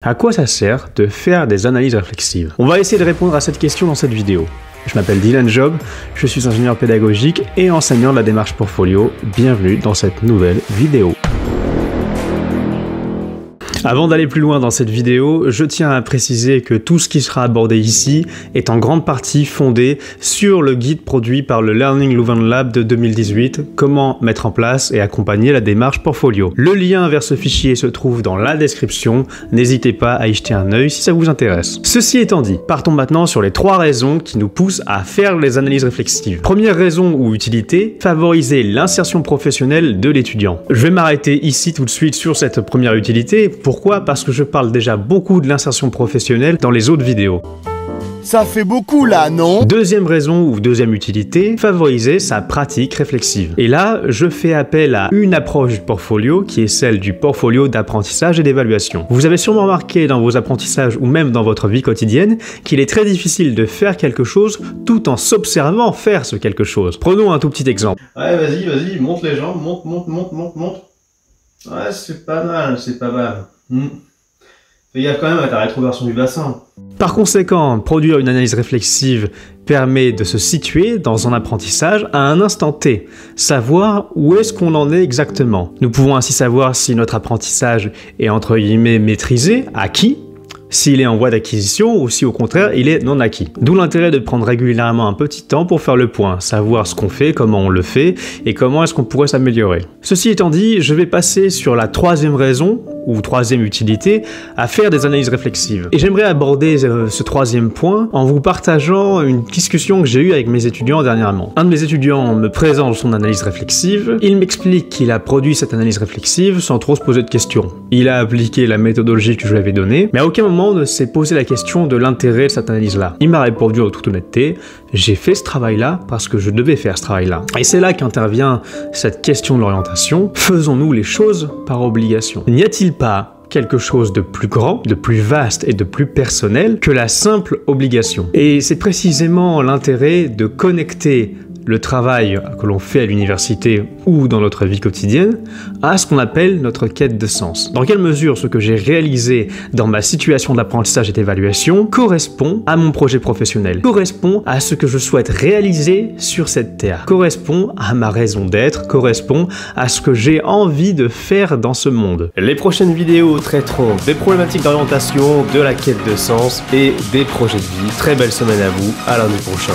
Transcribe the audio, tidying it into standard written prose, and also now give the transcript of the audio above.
À quoi ça sert de faire des analyses réflexives? On va essayer de répondre à cette question dans cette vidéo. Je m'appelle Dylan Job, je suis ingénieur pédagogique et enseignant de la démarche portfolio. Bienvenue dans cette nouvelle vidéo. Avant d'aller plus loin dans cette vidéo, je tiens à préciser que tout ce qui sera abordé ici est en grande partie fondé sur le guide produit par le Learning Louvain Lab de 2018, comment mettre en place et accompagner la démarche portfolio. Le lien vers ce fichier se trouve dans la description, n'hésitez pas à y jeter un œil si ça vous intéresse. Ceci étant dit, partons maintenant sur les 3 raisons qui nous poussent à faire les analyses réflexives. Première raison ou utilité, favoriser l'insertion professionnelle de l'étudiant. Je vais m'arrêter ici tout de suite sur cette première utilité. Pourquoi? Parce que je parle déjà beaucoup de l'insertion professionnelle dans les autres vidéos. Ça fait beaucoup là, non? Deuxième raison ou deuxième utilité, favoriser sa pratique réflexive. Et là, je fais appel à une approche du portfolio qui est celle du portfolio d'apprentissage et d'évaluation. Vous avez sûrement remarqué dans vos apprentissages ou même dans votre vie quotidienne qu'il est très difficile de faire quelque chose tout en s'observant faire ce quelque chose. Prenons un tout petit exemple. Ouais, vas-y, monte les jambes, monte. Ouais, c'est pas mal. Fais gaffe quand même à ta rétroversion du bassin. Par conséquent, produire une analyse réflexive permet de se situer dans un apprentissage à un instant T, savoir où est-ce qu'on en est exactement. Nous pouvons ainsi savoir si notre apprentissage est entre guillemets maîtrisé, acquis, s'il est en voie d'acquisition ou si au contraire il est non acquis. D'où l'intérêt de prendre régulièrement un petit temps pour faire le point, savoir ce qu'on fait, comment on le fait et comment est-ce qu'on pourrait s'améliorer. Ceci étant dit, je vais passer sur la troisième raison ou troisième utilité à faire des analyses réflexives. Et j'aimerais aborder ce troisième point en vous partageant une discussion que j'ai eue avec mes étudiants dernièrement. Un de mes étudiants me présente son analyse réflexive, il m'explique qu'il a produit cette analyse réflexive sans trop se poser de questions. Il a appliqué la méthodologie que je lui avais donnée, mais à aucun moment ne s'est posé la question de l'intérêt de cette analyse-là. Il m'a répondu en toute honnêteté, j'ai fait ce travail-là parce que je devais faire ce travail-là. Et c'est là qu'intervient cette question de l'orientation. Faisons-nous les choses par obligation? N'y a-t-il pas quelque chose de plus grand, de plus vaste et de plus personnel que la simple obligation? Et c'est précisément l'intérêt de connecter le travail que l'on fait à l'université ou dans notre vie quotidienne à ce qu'on appelle notre quête de sens. Dans quelle mesure ce que j'ai réalisé dans ma situation d'apprentissage et d'évaluation correspond à mon projet professionnel, correspond à ce que je souhaite réaliser sur cette terre, correspond à ma raison d'être, correspond à ce que j'ai envie de faire dans ce monde. Les prochaines vidéos traiteront des problématiques d'orientation, de la quête de sens et des projets de vie. Très belle semaine à vous, à lundi prochain.